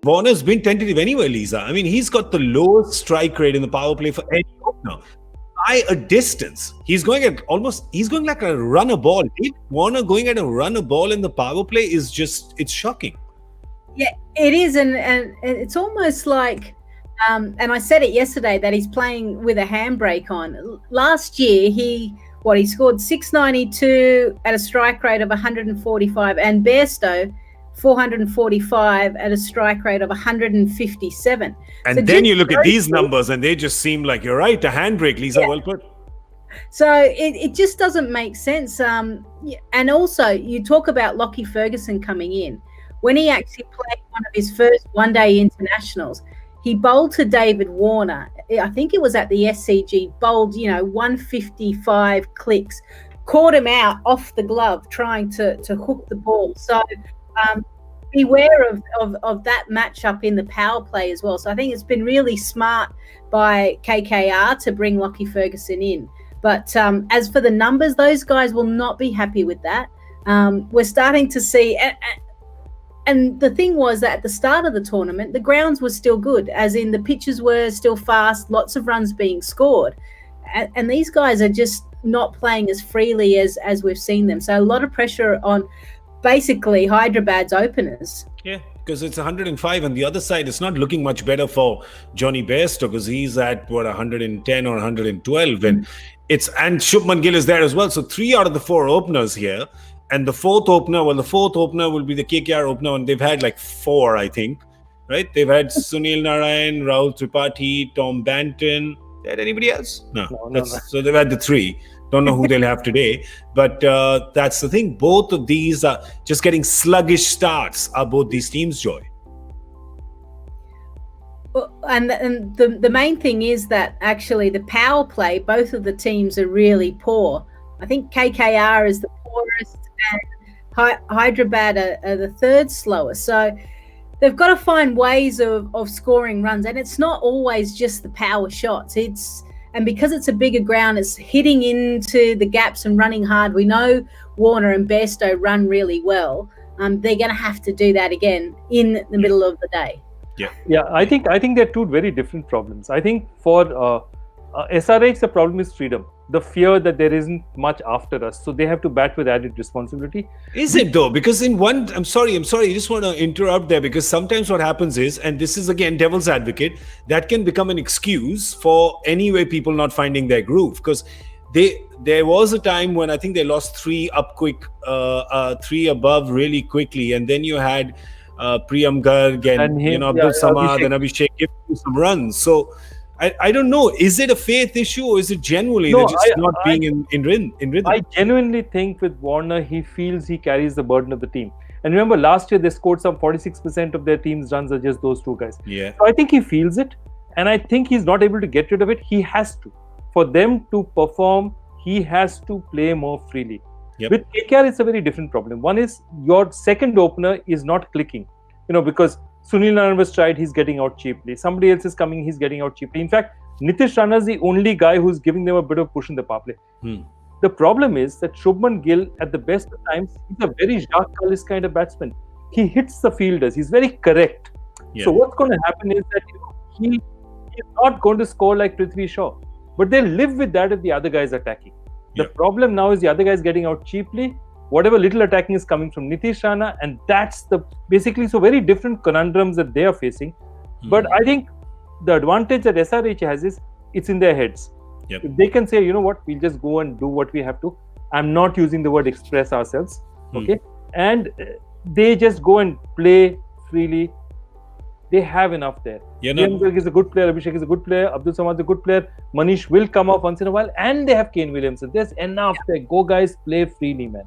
Warner's been tentative anyway, Lisa. I mean, he's got the lowest strike rate in the power play for any opener. By a distance. He's going like a runner ball. David Warner going at a runner ball in the power play is it's shocking. Yeah, it is. And it's almost like, and I said it yesterday, that he's playing with a handbrake on. Last year, he scored 692 at a strike rate of 145, and Bairstow 445 at a strike rate of 157. And so then you look at these numbers and they just seem like, you're right, a handbrake, Lisa, well put. So it just doesn't make sense. And also, you talk about Lockie Ferguson coming in. When he actually played one of his first one-day internationals, he bowled to David Warner. I think it was at the SCG, bowled, 155 clicks, caught him out off the glove trying to hook the ball. So beware of that matchup in the power play as well. So I think it's been really smart by KKR to bring Lockie Ferguson in. But as for the numbers, those guys will not be happy with that. We're starting to see, and the thing was that at the start of the tournament, the grounds were still good, as in the pitches were still fast, lots of runs being scored. And these guys are just not playing as freely as we've seen them. So a lot of pressure on basically Hyderabad's openers. Yeah, because it's 105 on the other side. It's not looking much better for Johnny Bairstow because he's at 110 or 112, and Shubman Gill is there as well. So 3 out of the 4 openers here, and the fourth opener will be the KKR opener, and they've had like 4, I think, right? They've had Sunil Narayan, Rahul Tripathi, Tom Banton. They had anybody else? No. So they've had the 3. Don't know who they'll have today, but that's the thing. Both of these are just getting sluggish starts. Are both these teams, Joy? And the main thing is that actually the power play, both of the teams are really poor. I think KKR is the poorest, and Hyderabad are the 3rd slowest. So they've got to find ways of scoring runs, and it's not always just the power shots. And because it's a bigger ground, it's hitting into the gaps and running hard. We know Warner and Bairstow run really well. They're going to have to do that again in the middle of the day. Yeah. I think they're 2 very different problems. I think for SRH, the problem is freedom. The fear that there isn't much after us. So they have to bat with added responsibility. Is it though? Because I'm sorry. I just want to interrupt there, because sometimes what happens is, and this is again devil's advocate, that can become an excuse for anyway people not finding their groove. Because there was a time when I think they lost 3 up quick, 3 above really quickly. And then you had Priyam Garg and Abdul Samad and Abhishek giving you some runs. So I don't know. Is it a faith issue, or is it genuinely they're just not being in rhythm? I genuinely think with Warner, he feels he carries the burden of the team. And remember, last year they scored some 46% of their team's runs are just those 2 guys. Yeah. So I think he feels it, and I think he's not able to get rid of it. He has to. For them to perform, he has to play more freely. Yep. With KKR, it's a very different problem. One is your second opener is not clicking, because Sunil Narayan was tried, he's getting out cheaply. Somebody else is coming, he's getting out cheaply. In fact, Nitish Rana is the only guy who's giving them a bit of push in the power play. The problem is that Shubman Gill, at the best of times, he's a very Jacques Kallis kind of batsman. He hits the fielders. He's very correct. Yeah. So what's going to happen is that he's not going to score like Prithvi Shaw. But they'll live with that if the other guys are attacking. The problem now is the other guys getting out cheaply. Whatever little attacking is coming from Nitish Rana, and that's basically so very different conundrums that they are facing. But I think the advantage that SRH has is it's in their heads. Yep. If they can say, we'll just go and do what we have to. I'm not using the word express ourselves. Okay. And they just go and play freely. They have enough there. Priyam is a good player. Abhishek is a good player. Abdul Samad is a good player. Manish will come off once in a while. And they have Kane Williamson. There's enough there. Go guys, play freely, man.